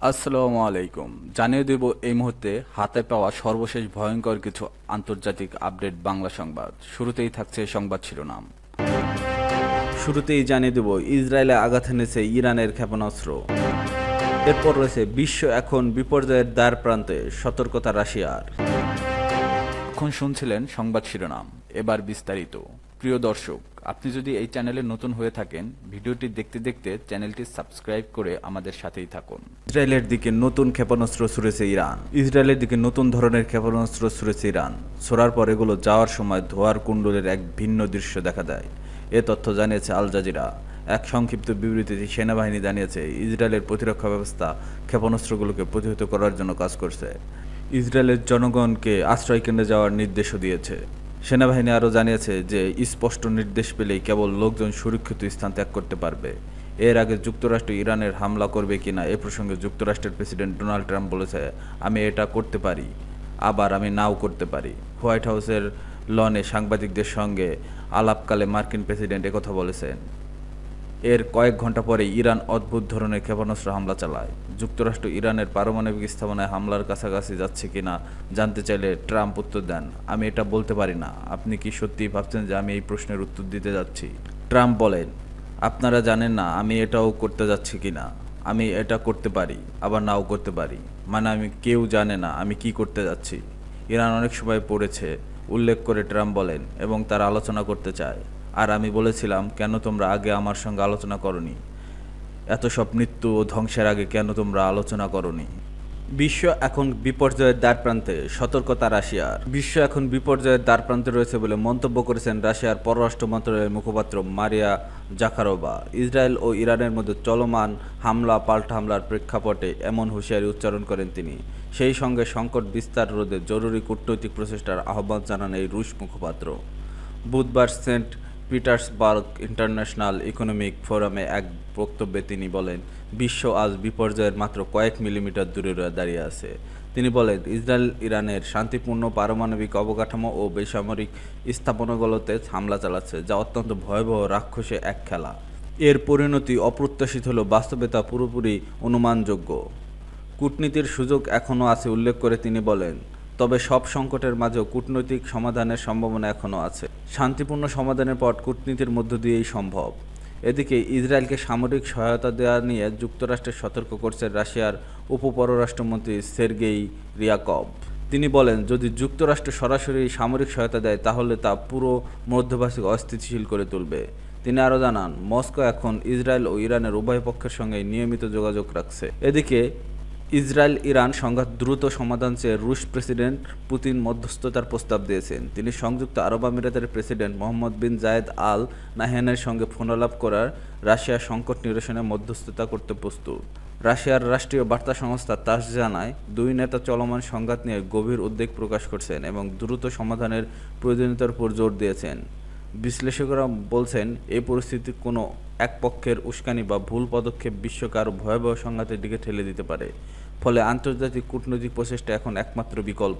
আসসালামু আলাইকুম। জানিয়ে দেব এই মুহূর্তে হাতে পাওয়া সর্বশেষ ভয়ঙ্কর কিছু আন্তর্জাতিক আপডেট বাংলা সংবাদ। শুরুতেই থাকছে সংবাদ শিরোনাম। শুরুতেই জানিয়ে দেব ইসরায়েলে আঘাত এনেছে ইরানের ক্ষেপণাস্ত্র। এরপর রয়েছে বিশ্ব এখন বিপর্যয়ের দ্বার প্রান্তে, সতর্কতা রাশিয়ার। এখন শুনছিলেন সংবাদ শিরোনাম, এবার বিস্তারিত। প্রিয় দর্শক, আপনি যদি এই চ্যানেলে নতুন হয়ে থাকেন, ভিডিওটি দেখতে দেখতে চ্যানেলটি সাবস্ক্রাইব করে আমাদের সাথেই থাকুন। ইসরায়েলের দিকে নতুন ক্ষেপণাস্ত্র ছুড়েছে ইরান। ইসরায়েলের দিকে নতুন ধরনের ক্ষেপণাস্ত্র ছুড়েছে ইরান। ছোড়ার পর এগুলো যাওয়ার সময় ধোঁয়ার কুণ্ডলের এক ভিন্ন দৃশ্য দেখা যায়। এ তথ্য জানিয়েছে আল জাজিরা। এক সংক্ষিপ্ত বিবৃতিতে সেনাবাহিনী জানিয়েছে, ইসরায়েলের প্রতিরক্ষা ব্যবস্থা ক্ষেপণাস্ত্রগুলোকে প্রতিহত করার জন্য কাজ করছে। ইসরায়েলের জনগণকে আশ্রয়কেন্দ্রে যাওয়ার নির্দেশও দিয়েছে। সেনাবাহিনী আরও জানিয়েছে যে স্পষ্ট নির্দেশ পেলেই কেবল লোকজন সুরক্ষিত স্থান ত্যাগ করতে পারবে। এর আগে যুক্তরাষ্ট্র ইরানের হামলা করবে কিনা এ প্রসঙ্গে যুক্তরাষ্ট্রের প্রেসিডেন্ট ডোনাল্ড ট্রাম্প বলেছে, আমি এটা করতে পারি, আবার আমি নাও করতে পারি। হোয়াইট হাউসের লনে সাংবাদিকদের সঙ্গে আলাপকালে মার্কিন প্রেসিডেন্ট একথা বলেছেন। এর কয়েক ঘন্টা পরে ইরান অদ্ভুত ধরনের ক্ষেপণাস্ত্র হামলা চালায়। যুক্তরাষ্ট্র ইরানের পারমাণবিক স্থাপনায় হামলার কাছাকাছি যাচ্ছে কিনা জানতে চাইলে ট্রাম্প উত্তর দেন, আমি এটা বলতে পারি না। আপনি কি সত্যিই ভাবছেন যে আমি এই প্রশ্নের উত্তর দিতে যাচ্ছি? ট্রাম্প বলেন, আপনারা জানেন না আমি এটাও করতে যাচ্ছি কিনা। আমি এটা করতে পারি, আবার নাও করতে পারি। মানে আমি কেউ জানে না আমি কি করতে যাচ্ছি। ইরান অনেক সময় পড়েছে, উল্লেখ করে ট্রাম্প বলেন, এবং তারা আলোচনা করতে চায়। আর আমি বলেছিলাম, কেন তোমরা আগে আমার সঙ্গে আলোচনা করনি? এত সব মৃত্যু ও ধ্বংসের আগে কেন তোমরা আলোচনা করনি? বিশ্ব এখন বিপর্যয়ের দ্বারপ্রান্তে, সতর্কতা রাশিয়ার। বিশ্ব এখন বিপর্যয়ের দ্বারপ্রান্তে রয়েছে বলে মন্তব্য করেছেন রাশিয়ার পররাষ্ট্র মন্ত্রণালয়ের মুখপাত্র মারিয়া জাখারোভা। ইসরায়েল ও ইরানের মধ্যে চলমান হামলা পাল্টা হামলার প্রেক্ষাপটে এমন হুঁশিয়ারি উচ্চারণ করেন তিনি। সেই সঙ্গে সংকট বিস্তার রোধে জরুরি কূটনৈতিক প্রচেষ্টার আহ্বান জানান এই রুশ মুখপাত্র। বুধবার সেন্ট পিটার্সবার্গ ইন্টারন্যাশনাল ইকোনমিক ফোরামে এক বক্তব্যে তিনি বলেন, বিশ্ব আজ বিপর্যয়ের মাত্র কয়েক মিলিমিটার দূরে দাঁড়িয়ে আছে। তিনি বলেন, ইসরায়েল ইরানের শান্তিপূর্ণ পারমাণবিক অবকাঠামো ও বেসামরিক স্থাপনাগুলোতে হামলা চালাচ্ছে, যা অত্যন্ত ভয়াবহ রাক্ষসে এক খেলা। এর পরিণতি অপ্রত্যাশিত হলেও বাস্তবে তা পুরোপুরি অনুমানযোগ্য। কূটনীতির সুযোগ এখনও আছে উল্লেখ করে তিনি বলেন, তবে সব সংকটের মাঝেও কূটনৈতিক সমাধানের সম্ভাবনা এখনও আছে। শান্তিপূর্ণ সমাধানের পথ কূটনীতির মধ্য দিয়েই সম্ভব। এদিকে ইসরায়েলকে সামরিক সহায়তা দেওয়া নিয়ে যুক্তরাষ্ট্রের সতর্ক করছে রাশিয়ার উপপররাষ্ট্রমন্ত্রী সের্গেই রিয়াকভ। তিনি বলেন, যদি যুক্তরাষ্ট্র সরাসরি সামরিক সহায়তা দেয় তাহলে তা পুরো মধ্যপ্রাচ্যকে অস্থিতিশীল করে তুলবে। তিনি আরও জানান, মস্কো এখন ইসরায়েল ও ইরানের উভয় পক্ষের সঙ্গে নিয়মিত যোগাযোগ রাখছে। এদিকে ইসরায়েল ইরান সংঘাত দ্রুত সমাধান চেয়ে রুশ প্রেসিডেন্ট পুতিন মধ্যস্থতার প্রস্তাব দিয়েছেন। তিনি সংযুক্ত আরব আমিরাতের প্রেসিডেন্ট মোহাম্মদ বিন জায়েদ আল নাহয়ানের সঙ্গে ফোনালাপ করার রাশিয়ার সংকট নিরসনে মধ্যস্থতা করতে প্রস্তুত। রাশিয়ার রাষ্ট্রীয় বার্তা সংস্থা তাস জানায়, দুই নেতা চলমান সংঘাত নিয়ে গভীর উদ্বেগ প্রকাশ করছেন এবং দ্রুত সমাধানের প্রয়োজনীয়তার উপর জোর দিয়েছেন। বিশ্লেষকরা বলছেন, এই পরিস্থিতি কোনো এক পক্ষের উস্কানি বা ভুল পদক্ষেপ বিশ্বকে আরও ভয়াবহ সংঘাতের দিকে ঠেলে দিতে পারে। ফলে আন্তর্জাতিক কূটনৈতিক প্রচেষ্টা এখন একমাত্র বিকল্প।